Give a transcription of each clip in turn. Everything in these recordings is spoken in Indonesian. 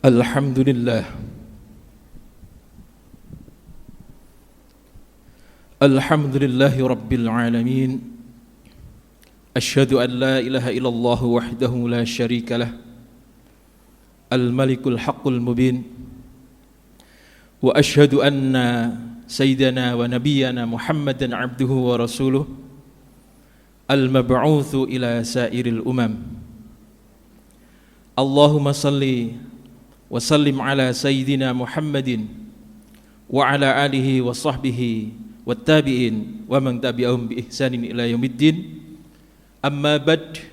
Alhamdulillah. Alhamdulillahi Rabbil Alamin. Asyhadu an la ilaha illallah wahdahu la syarika lah, Al-Malikul Haqqul Mubin. Wa asyhadu anna Sayyidana wa Nabiyyana Muhammadan abduhu wa rasuluh, Al-Mab'uthu ila sairil umam. Allahumma salli wa sallim ala Sayyidina Muhammadin wa ala alihi wa sahbihi wa tabi'in wa man tabi'ahum bi ihsanin ila yaumiddin. Amma ba'd,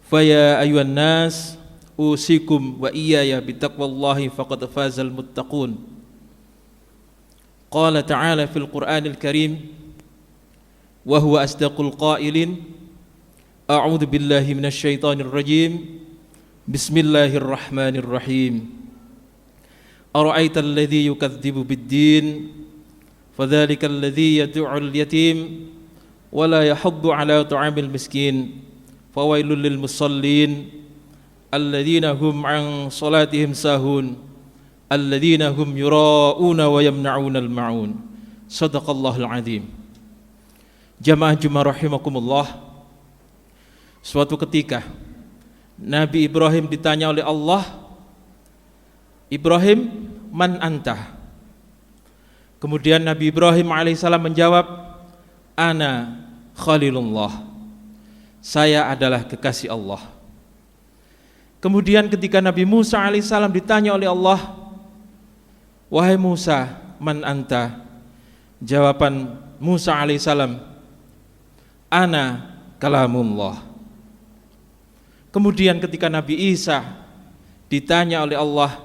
faya ayuhan nas, usikum wa iyaya bitaqwallahi faqad fazal muttaqun. Qala ta'ala fil Qur'anil Karim wa huwa asdaqul qailin, a'udzu billahi minasy syaithanir rajim. Bismillahirrahmanirrahim. Ara'aital ladzi yukadzibu bid-din, fadzalikal ladzi yad'ul yatim wa la yahuddu 'ala ta'amil miskin, fawailul lil musallin alladzina hum 'an salatihim sahun, alladzina hum yura'una wa yamna'unal ma'un. Shadaqallahul 'adzim. Jamaah Jumat rahimakumullah. Suatu ketika Nabi Ibrahim ditanya oleh Allah, Ibrahim, man anta? Kemudian Nabi Ibrahim alaihissalam menjawab, ana khalilullah, saya adalah kekasih Allah. Kemudian ketika Nabi Musa alaihissalam ditanya oleh Allah, wahai Musa, man anta? Jawaban Musa alaihissalam, ana kalamullah. Kemudian ketika Nabi Isa ditanya oleh Allah,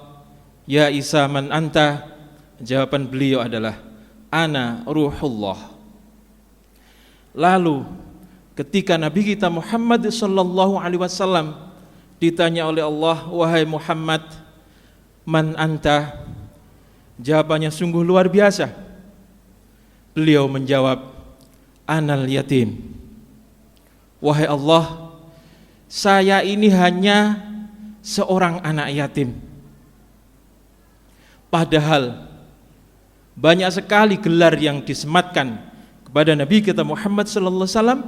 ya Isa, man anta? Jawaban beliau adalah, ana ruhullah. Lalu ketika Nabi kita Muhammad sallallahu alaihi wasallam ditanya oleh Allah, wahai Muhammad, man anta? Jawabannya sungguh luar biasa. Beliau menjawab, anal yatim. Wahai Allah, saya ini hanya seorang anak yatim. Padahal banyak sekali gelar yang disematkan kepada Nabi kita Muhammad sallallahu alaihi wasallam,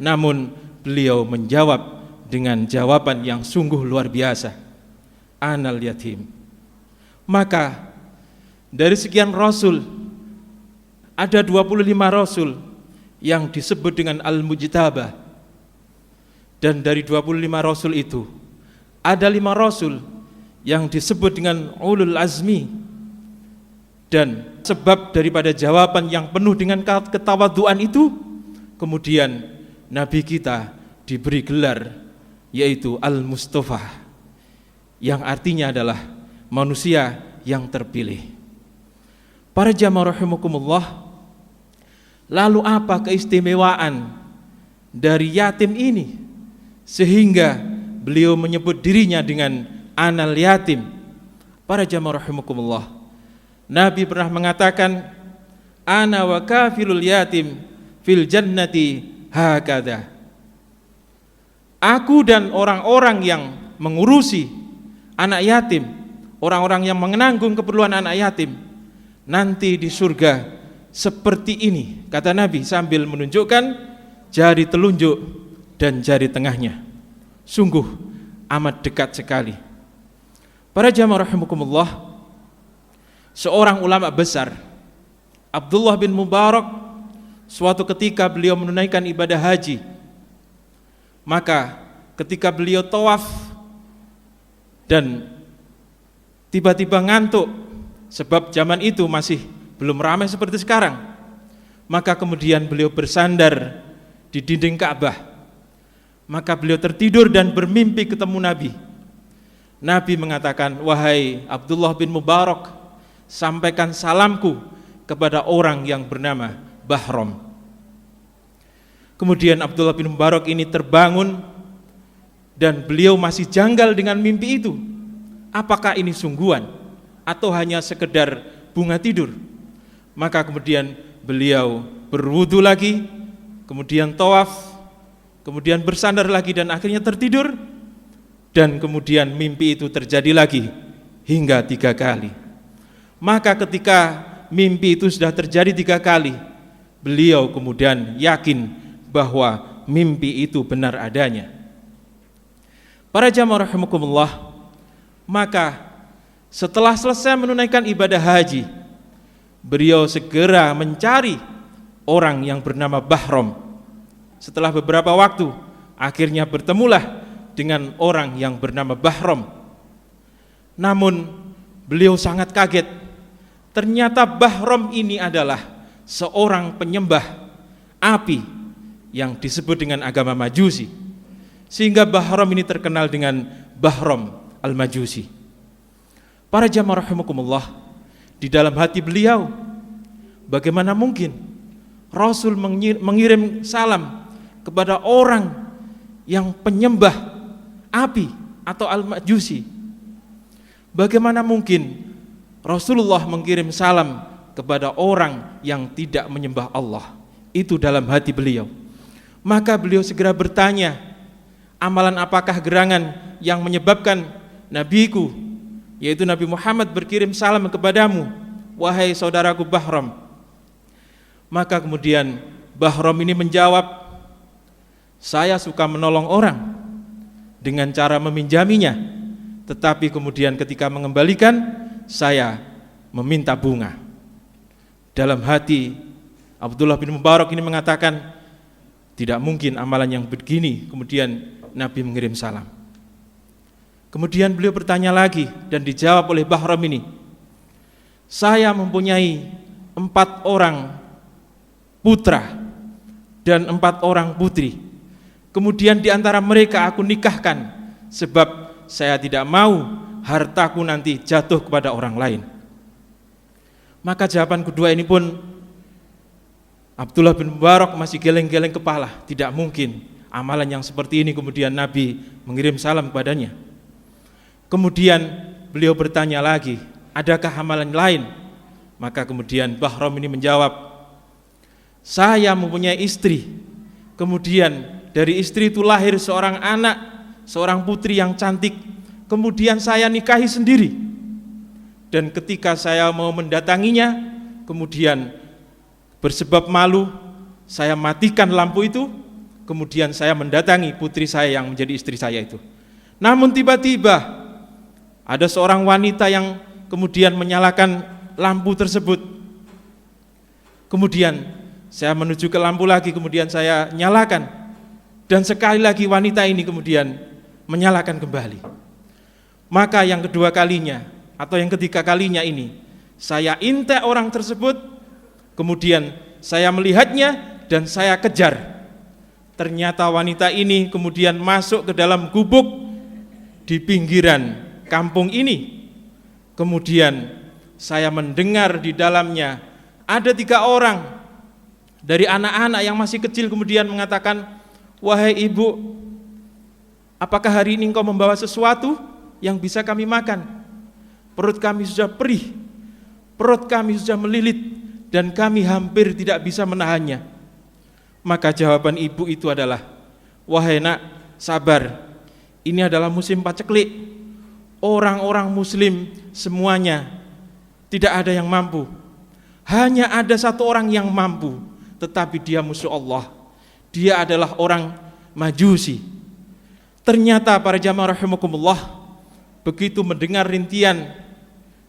namun beliau menjawab dengan jawaban yang sungguh luar biasa, anal yatim. Maka dari sekian rasul, ada 25 rasul yang disebut dengan al-mujtabah. Dan dari 25 rasul itu ada 5 rasul yang disebut dengan ulul azmi. Dan sebab daripada jawaban yang penuh dengan ketawaduan itu, kemudian Nabi kita diberi gelar yaitu Al-Mustafa, yang artinya adalah manusia yang terpilih. Para jamaah rahimakumullah, lalu apa keistimewaan dari yatim ini sehingga beliau menyebut dirinya dengan anal yatim? Para jamaah rahimakumullah, Nabi pernah mengatakan, ana wa kafilul yatim fil jannati hakada. Aku dan orang-orang yang mengurusi anak yatim, orang-orang yang menanggung keperluan anak yatim, nanti di surga seperti ini, kata Nabi sambil menunjukkan jari telunjuk dan jari tengahnya. Sungguh amat dekat sekali. Para jamaah rahimakumullah, seorang ulama besar, Abdullah bin Mubarak, suatu ketika beliau menunaikan ibadah haji. Maka ketika beliau tawaf dan tiba-tiba ngantuk, sebab zaman itu masih belum ramai seperti sekarang, maka kemudian beliau bersandar di dinding Ka'bah. Maka beliau tertidur dan bermimpi ketemu Nabi. Nabi mengatakan, wahai Abdullah bin Mubarak, sampaikan salamku kepada orang yang bernama Bahram. Kemudian Abdullah bin Mubarak ini terbangun dan beliau masih janggal dengan mimpi itu. Apakah ini sungguhan atau hanya sekedar bunga tidur? Maka kemudian beliau berwudu lagi, kemudian tawaf, kemudian bersandar lagi dan akhirnya tertidur. dan kemudian mimpi itu terjadi lagi hingga 3 kali. Maka ketika mimpi itu sudah terjadi 3 kali, beliau kemudian yakin bahwa mimpi itu benar adanya. Para jamaah rahimakumullah, maka setelah selesai menunaikan ibadah haji, beliau segera mencari orang yang bernama Bahram. Setelah beberapa waktu, akhirnya bertemulah dengan orang yang bernama Bahram. Namun beliau sangat kaget. Ternyata Bahram ini adalah seorang penyembah api yang disebut dengan agama Majusi, sehingga Bahram ini terkenal dengan Bahram al-Majusi. Para jamaah rahimakumullah, di dalam hati beliau, bagaimana mungkin Rasul mengirim salam kepada orang yang penyembah api atau al-Majusi? Bagaimana mungkin Rasulullah mengirim salam kepada orang yang tidak menyembah Allah? Itu dalam hati beliau. Maka beliau segera bertanya, amalan apakah gerangan yang menyebabkan nabiku, yaitu Nabi Muhammad, berkirim salam kepadamu, wahai saudaraku Bahram? Maka kemudian Bahram ini menjawab, saya suka menolong orang dengan cara meminjaminya, tetapi kemudian ketika mengembalikan, saya meminta bunga. Dalam hati Abdullah bin Mubarak ini mengatakan, tidak mungkin amalan yang begini kemudian Nabi mengirim salam. Kemudian beliau bertanya lagi dan dijawab oleh Bahram ini, saya mempunyai 4 orang putra dan 4 orang putri. Kemudian di antara mereka aku nikahkan, sebab saya tidak mau hartaku nanti jatuh kepada orang lain. Maka jawaban kedua ini pun Abdullah bin Mubarak masih geleng-geleng kepala. Tidak mungkin amalan yang seperti ini kemudian Nabi mengirim salam kepadanya. Kemudian beliau bertanya lagi, adakah amalan lain? Maka kemudian Bahram ini menjawab, saya mempunyai istri, kemudian dari istri itu lahir seorang anak, seorang putri yang cantik, kemudian saya nikahi sendiri. Dan ketika saya mau mendatanginya, kemudian bersebab malu, saya matikan lampu itu, kemudian saya mendatangi putri saya yang menjadi istri saya itu. Namun tiba-tiba ada seorang wanita yang kemudian menyalakan lampu tersebut. Kemudian saya menuju ke lampu lagi, kemudian saya nyalakan, dan sekali lagi wanita ini kemudian menyalakan kembali. Maka yang kedua kalinya atau yang ketiga kalinya ini, saya intai orang tersebut, kemudian saya melihatnya dan saya kejar. Ternyata wanita ini kemudian masuk ke dalam gubuk di pinggiran kampung ini. Kemudian saya mendengar di dalamnya ada 3 orang dari anak-anak yang masih kecil kemudian mengatakan, wahai ibu, apakah hari ini engkau membawa sesuatu yang bisa kami makan? Perut kami sudah perih, perut kami sudah melilit, dan kami hampir tidak bisa menahannya. Maka jawaban ibu itu adalah, wahai nak, sabar, ini adalah musim paceklik. Orang-orang muslim semuanya tidak ada yang mampu. Hanya ada 1 orang yang mampu, tetapi dia musuh Allah. Dia adalah orang Majusi. Ternyata para jamaah rahimakumullah, begitu mendengar rintian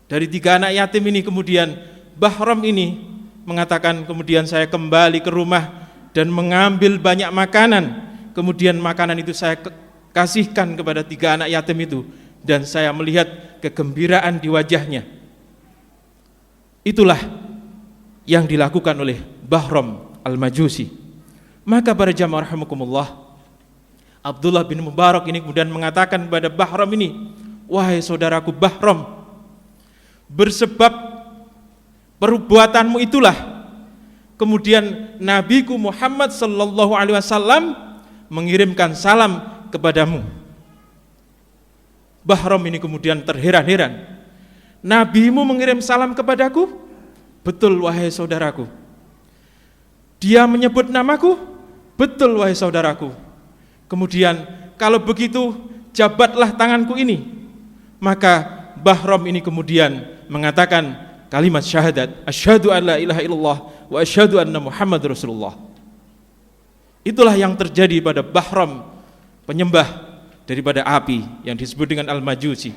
dari 3 anak yatim ini, kemudian Bahram ini mengatakan, kemudian saya kembali ke rumah dan mengambil banyak makanan. Kemudian makanan itu saya kasihkan kepada 3 anak yatim itu, dan saya melihat kegembiraan di wajahnya. Itulah yang dilakukan oleh Bahram al-Majusi. Maka para jamaah rahimakumullah, Abdullah bin Mubarak ini kemudian mengatakan kepada Bahram ini, wahai saudaraku Bahram, bersebab perbuatanmu itulah kemudian Nabiku Muhammad sallallahu alaihi wasallam mengirimkan salam kepadamu. Bahram ini kemudian terheran-heran, Nabimu mengirim salam kepadaku? Betul wahai saudaraku. Dia menyebut namaku? Betul wahai saudaraku. Kemudian kalau begitu jabatlah tanganku ini. Maka Bahram ini kemudian mengatakan kalimat syahadat, asyhadu an la ilaha illallah wa asyhadu anna Muhammad Rasulullah. Itulah yang terjadi pada Bahram, penyembah daripada api yang disebut dengan Al-Majusi.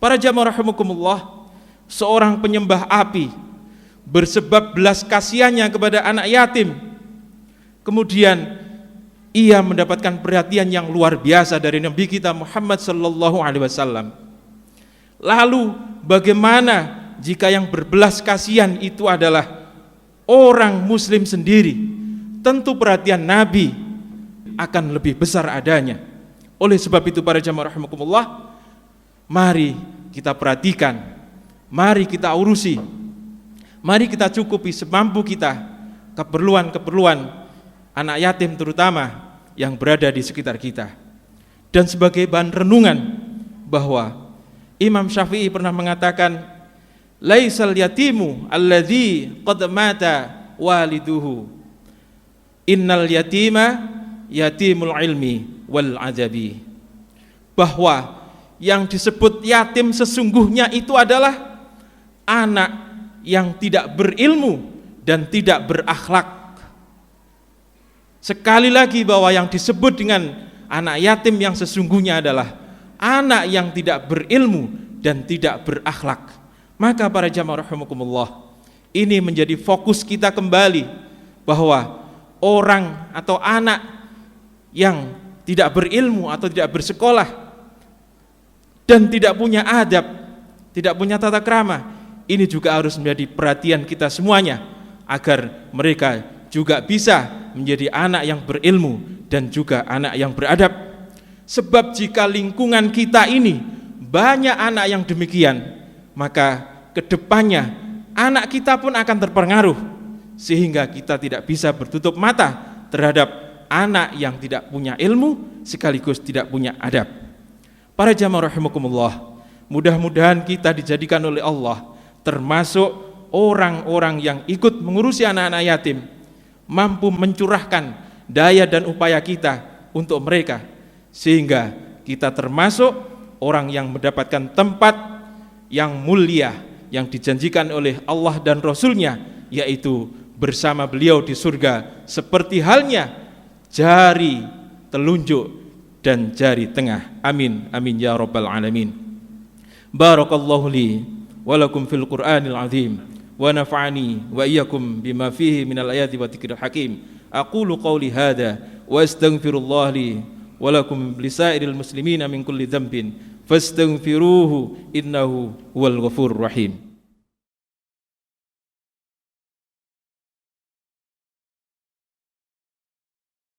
Para jamaah rahimakumullah, seorang penyembah api bersebab belas kasihannya kepada anak yatim, kemudian ia mendapatkan perhatian yang luar biasa dari Nabi kita Muhammad sallallahu alaihi wasallam. Lalu bagaimana jika yang berbelas kasihan itu adalah orang muslim sendiri? Tentu perhatian Nabi akan lebih besar adanya. Oleh sebab itu para jamaah rahimakumullah, mari kita perhatikan, mari kita urusi, mari kita cukupi semampu kita keperluan-keperluan anak yatim terutama yang berada di sekitar kita. Dan sebagai bahan renungan bahwa Imam Syafi'i pernah mengatakan, laisal yatimu alladzi qad mata waliduhu, innal yatima yatimul ilmi wal adabi. Bahwa yang disebut yatim sesungguhnya itu adalah anak yang tidak berilmu dan tidak berakhlak. Sekali lagi bahwa yang disebut dengan anak yatim yang sesungguhnya adalah anak yang tidak berilmu dan tidak berakhlak. Maka para jamaah rahimakumullah, ini menjadi fokus kita kembali bahwa orang atau anak yang tidak berilmu atau tidak bersekolah dan tidak punya adab, tidak punya tata krama, ini juga harus menjadi perhatian kita semuanya agar mereka juga bisa menjadi anak yang berilmu dan juga anak yang beradab. Sebab jika lingkungan kita ini banyak anak yang demikian, maka kedepannya anak kita pun akan terpengaruh, sehingga kita tidak bisa bertutup mata terhadap anak yang tidak punya ilmu sekaligus tidak punya adab. Para jamaah rahimakumullah, mudah-mudahan kita dijadikan oleh Allah termasuk orang-orang yang ikut mengurusi anak-anak yatim, mampu mencurahkan daya dan upaya kita untuk mereka, sehingga kita termasuk orang yang mendapatkan tempat yang mulia yang dijanjikan oleh Allah dan Rasul-Nya, yaitu bersama beliau di surga, seperti halnya jari telunjuk dan jari tengah. Amin, amin ya rabbal alamin. Barakallahu li wa lakum fil Qur'anil azim wa nafa'ani wa iyyakum bima fihi minal ayati wa dzikril hakim. Aqulu qawli hadza wa astaghfirullah li wa lakum lisairil muslimina min kulli dhanbin fastaghfiruhu innahu huwal ghafurur rahim.